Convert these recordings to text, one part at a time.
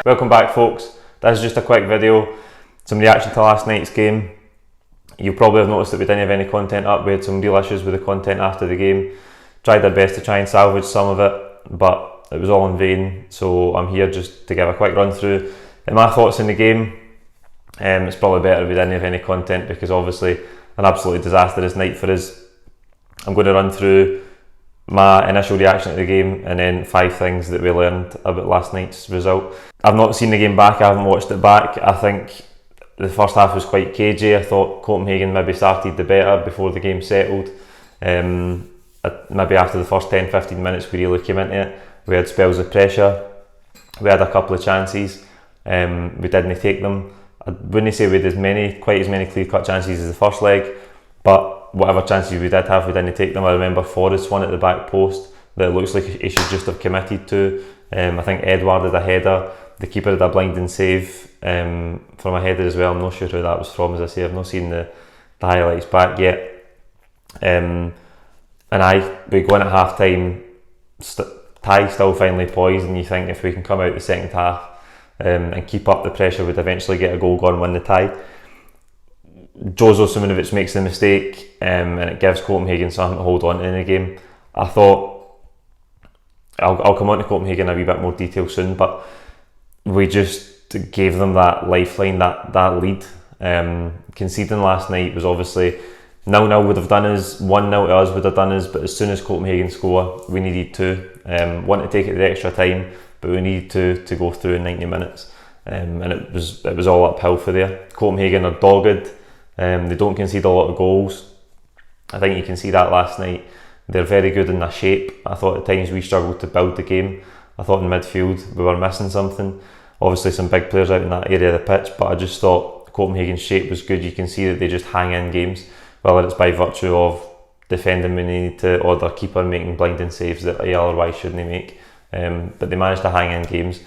Welcome back, folks. This is just a quick video, some reaction to last night's game. You'll probably have noticed that we didn't have any content up. We had some real issues with the content after the game. Tried our best to try and salvage some of it, but it was all in vain. So I'm here just to give a quick run through my thoughts in the game. It's probably better if we didn't have any content because obviously an absolutely disastrous night for us. I'm going to run through my initial reaction to the game and then 5 things that we learned about last night's result. I've not seen the game back, I haven't watched it back. I think the first half was quite cagey. I thought Copenhagen maybe started the better before the game settled. Maybe after the first 10-15 minutes we really came into it. We had spells of pressure, we had a couple of chances, we didn't take them. I wouldn't say we had quite as many clear-cut chances as the first leg, but whatever chances we did have, we didn't take them. I remember Forrest's one at the back post that looks like he should just have committed to. I think Edward had a header, the keeper had a blinding save from a header as well. I'm not sure who that was from, as I say, I've not seen the highlights back yet. We go in at half time, tie still finally poised, and you think if we can come out the second half and keep up the pressure, we'd eventually get a goal, go and win the tie. Jozo Simunovic makes the mistake and it gives Copenhagen something to hold on to in the game. I thought, I'll come on to Copenhagen in a wee bit more detail soon, but we just gave them that lifeline, that lead. Conceding last night was obviously 0-0 would have done us, 1-0 to us would have done us, but as soon as Copenhagen score, we needed to. Want to take it the extra time, but we needed to go through in 90 minutes. And it was all uphill for there. Copenhagen are dogged. They don't concede a lot of goals. I think you can see that last night. They're very good in their shape. I thought at times we struggled to build the game. I thought in midfield we were missing something. Obviously some big players out in that area of the pitch, but I just thought Copenhagen's shape was good. You can see that they just hang in games, whether it's by virtue of defending when they need to or their keeper making blinding saves that they otherwise shouldn't make. But they managed to hang in games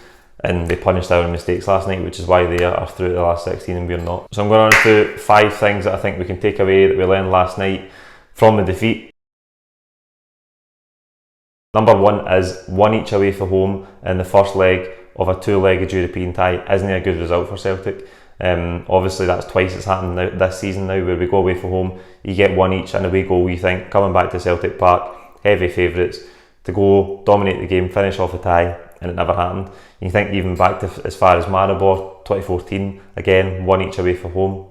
and they punished our mistakes last night, which is why they are through to the last 16 and we're not. So I'm going on to 5 things that I think we can take away that we learned last night from the defeat. Number 1 is 1 each away from home in the first leg of a 2-legged European tie. Isn't it a good result for Celtic? Obviously that's twice it's happened this season now, where we go away from home, you get 1 each and away goal. You think coming back to Celtic Park, heavy favourites, to go dominate the game, finish off a tie, and it never happened. You think even back to as far as Maribor 2014, again 1 each away from home,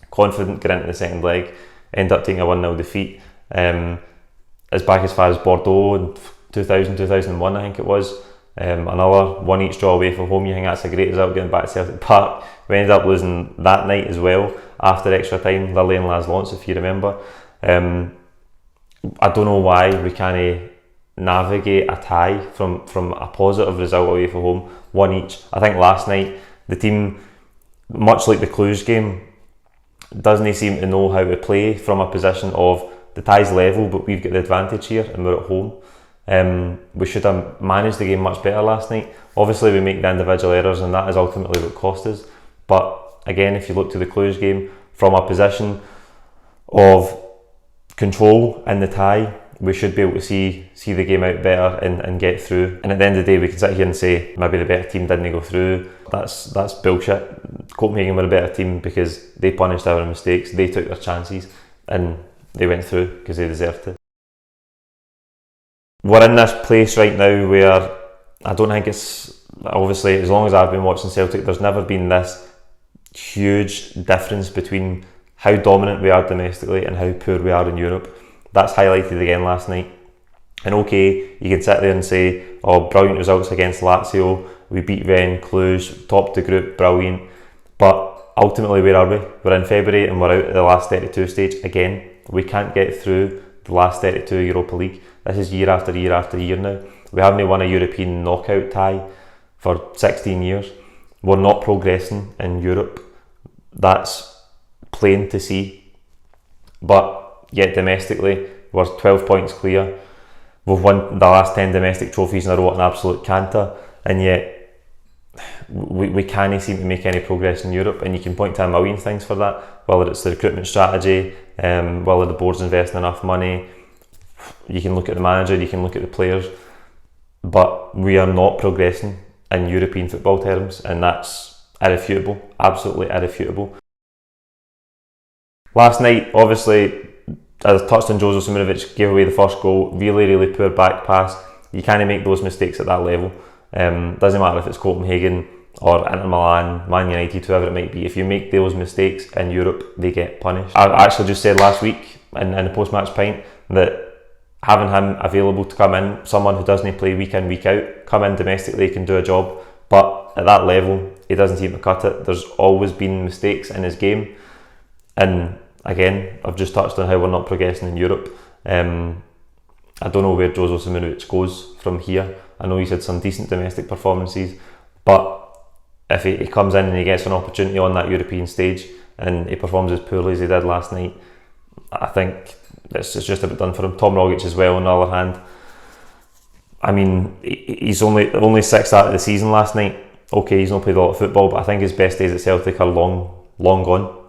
confident going into the second leg, end up taking a 1-0 defeat. As back as far as Bordeaux in 2000-2001 I think it was, another 1 each draw away from home. You think that's a great result getting back to Celtic Park. We ended up losing that night as well after extra time, Lily and Las Lons, if you remember. I don't know why we can't navigate a tie from a positive result away from home, 1 each. I think last night the team, much like the Cluj game, doesn't seem to know how to play from a position of the tie's level, but we've got the advantage here and we're at home. We should have managed the game much better last night. Obviously we make the individual errors and that is ultimately what cost us, but again, if you look to the Cluj game from a position of control in the tie, we should be able to see the game out better and get through. And at the end of the day, we can sit here and say maybe the better team didn't go through. That's bullshit. Copenhagen were a better team because they punished our mistakes, they took their chances and they went through because they deserved to. We're in this place right now where I don't think it's, obviously as long as I've been watching Celtic, there's never been this huge difference between how dominant we are domestically and how poor we are in Europe. That's highlighted again last night. And okay, you can sit there and say, oh, brilliant results against Lazio, we beat Rennes, Cluj, topped the group, brilliant. But ultimately, where are we? We're in February and we're out at the last 32 stage again. We can't get through the last 32 Europa League. This is year after year after year now. We haven't won a European knockout tie for 16 years. We're not progressing in Europe. That's plain to see. But yet domestically, we're 12 points clear. We've won the last 10 domestic trophies in a row at an absolute canter, and yet we can't seem to make any progress in Europe. And you can point to a million things for that, whether it's the recruitment strategy, whether the board's investing enough money. You can look at the manager, you can look at the players, but we are not progressing in European football terms, and that's irrefutable, absolutely irrefutable. Last night, obviously, as I touched on, Jose Simunovic gave away the first goal, really poor back pass. You can't make those mistakes at that level. Doesn't matter if it's Copenhagen or Inter Milan, Man United, whoever it might be. If you make those mistakes in Europe, they get punished. I actually just said last week in the post-match pint that having him available to come in, someone who doesn't play week in, week out, come in domestically, can do a job, but at that level, he doesn't seem to cut it. There's always been mistakes in his game, and again, I've just touched on how we're not progressing in Europe. I don't know where Jose Simunovic goes from here. I know he's had some decent domestic performances, but if he comes in and he gets an opportunity on that European stage and he performs as poorly as he did last night, I think it's just a bit done for him. Tom Rogic as well, on the other hand. I mean, he's only sixth out of the season last night. Okay, he's not played a lot of football, but I think his best days at Celtic are long gone.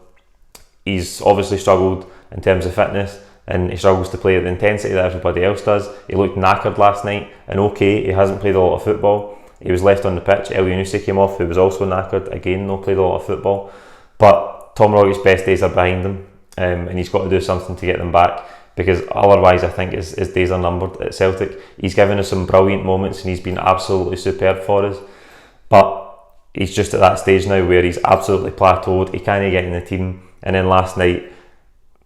He's obviously struggled in terms of fitness, and he struggles to play at the intensity that everybody else does. He looked knackered last night, and okay, he hasn't played a lot of football. He was left on the pitch. El Yunusi came off, who was also knackered, again, not played a lot of football. But Tom Rogic's best days are behind him, and he's got to do something to get them back, because otherwise I think his days are numbered at Celtic. He's given us some brilliant moments and he's been absolutely superb for us, but he's just at that stage now where he's absolutely plateaued. He can't get in the team, and then last night,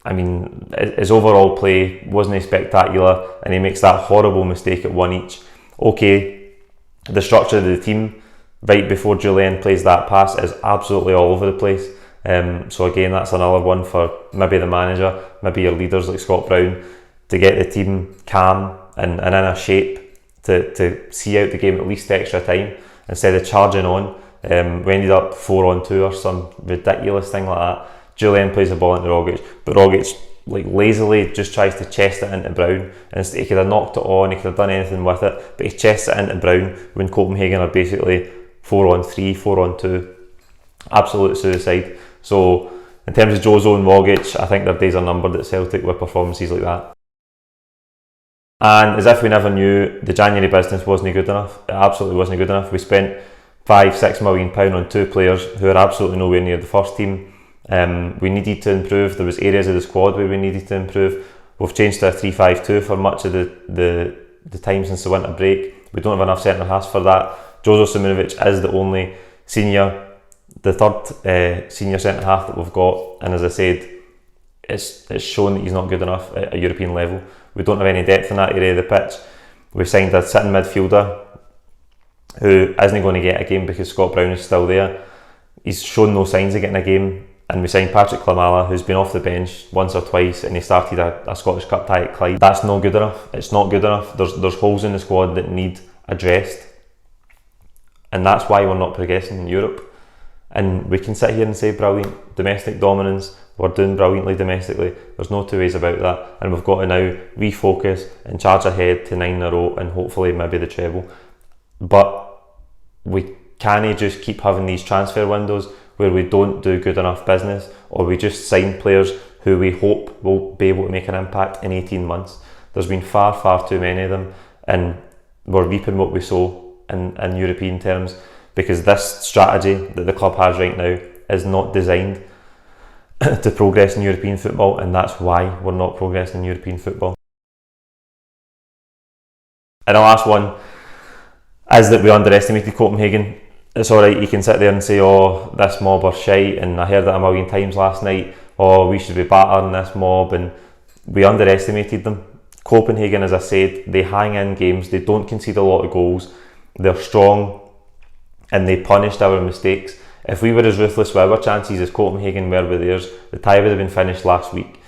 I mean, his overall play wasn't spectacular, and he makes that horrible mistake at one each. Okay, the structure of the team right before Julian plays that pass is absolutely all over the place. So again, that's another one for maybe the manager, maybe your leaders like Scott Brown, to get the team calm and in a shape to see out the game at least extra time instead of charging on. We ended up 4-on-2 or some ridiculous thing like that. Julian plays the ball into Rogic, but Rogic like lazily just tries to chest it into Brown, and he could have knocked it on, he could have done anything with it, but he chests it into Brown when Copenhagen are basically 4-on-3, 4-on-2. Absolute suicide. So in terms of Jozo and Rogic, I think their days are numbered at Celtic with performances like that. And as if we never knew, the January business wasn't good enough. It absolutely wasn't good enough. We spent £5-6 million on two players who are absolutely nowhere near the first team. We needed to improve. There was areas of the squad where we needed to improve. We've changed to a 3-5-2 for much of the time since the winter break. We don't have enough centre halves for that. Jose Simunovic is the third senior centre half that we've got, and as I said, it's shown that he's not good enough at a European level. We don't have any depth in that area of the pitch. We've signed a sitting midfielder who isn't going to get a game because Scott Brown is still there. He's shown no signs of getting a game. And we signed Patrick Klimala, who's been off the bench once or twice, and he started a Scottish Cup tie at Clyde. That's not good enough. It's not good enough. There's holes in the squad that need addressed, and that's why we're not progressing in Europe. And we can sit here and say brilliant domestic dominance, we're doing brilliantly domestically. There's no two ways about that, and we've got to now refocus and charge ahead to 9 in a row and hopefully maybe the treble. But we can't just keep having these transfer windows where we don't do good enough business, or we just sign players who we hope will be able to make an impact in 18 months. There's been far too many of them, and we're reaping what we sow in European terms, because this strategy that the club has right now is not designed to progress in European football, and that's why we're not progressing in European football. And the last one is that we underestimated Copenhagen. It's alright, you can sit there and say, oh, this mob are shite, and I heard that a million times last night, oh, we should be battering this mob, and we underestimated them. Copenhagen, as I said, they hang in games, they don't concede a lot of goals, they're strong, and they punished our mistakes. If we were as ruthless with our chances as Copenhagen were with theirs, the tie would have been finished last week.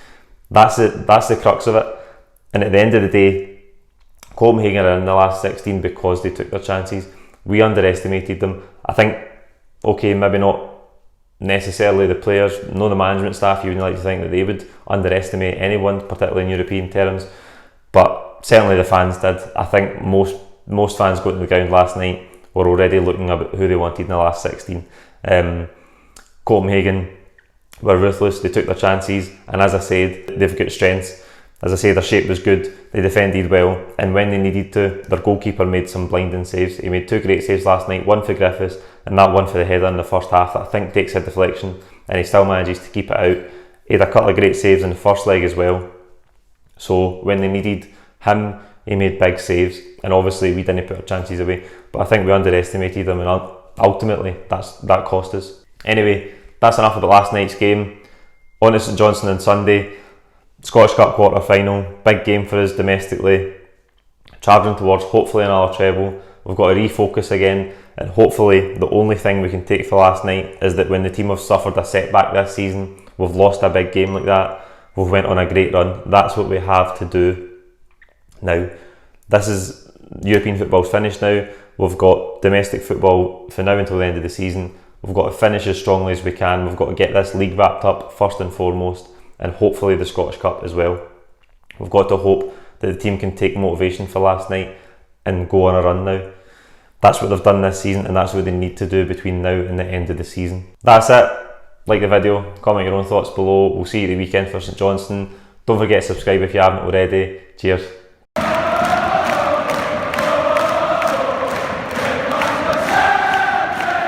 That's the crux of it. And at the end of the day, Copenhagen are in the last 16 because they took their chances. We underestimated them. I think, okay, maybe not necessarily the players, nor the management staff, you would like to think that they would underestimate anyone, particularly in European terms, but certainly the fans did. I think most fans going to the ground last night were already looking at who they wanted in the last 16. Copenhagen were ruthless, they took their chances, and as I said, they've got strengths. As I say, their shape was good, they defended well, and when they needed to, their goalkeeper made some blinding saves. He made 2 great saves last night, one for Griffiths and that one for the header in the first half that I think takes a deflection, and he still manages to keep it out. He had a couple of great saves in the first leg as well. So when they needed him, he made big saves, and obviously we didn't put our chances away, but I think we underestimated him, and ultimately that cost us. Anyway, that's enough about last night's game. On to St Johnstone on Sunday. Scottish Cup quarter final, big game for us domestically, charging towards hopefully another treble. We've got to refocus again, and hopefully the only thing we can take for last night is that when the team have suffered a setback this season, we've lost a big game like that, we've went on a great run. That's what we have to do now. This is European football's finished now. We've got domestic football for now until the end of the season. We've got to finish as strongly as we can. We've got to get this league wrapped up first and foremost, and hopefully the Scottish Cup as well. We've got to hope that the team can take motivation for last night and go on a run now. That's what they've done this season, and that's what they need to do between now and the end of the season. That's it. Like the video, comment your own thoughts below. We'll see you at the weekend for St Johnstone. Don't forget to subscribe if you haven't already. Cheers.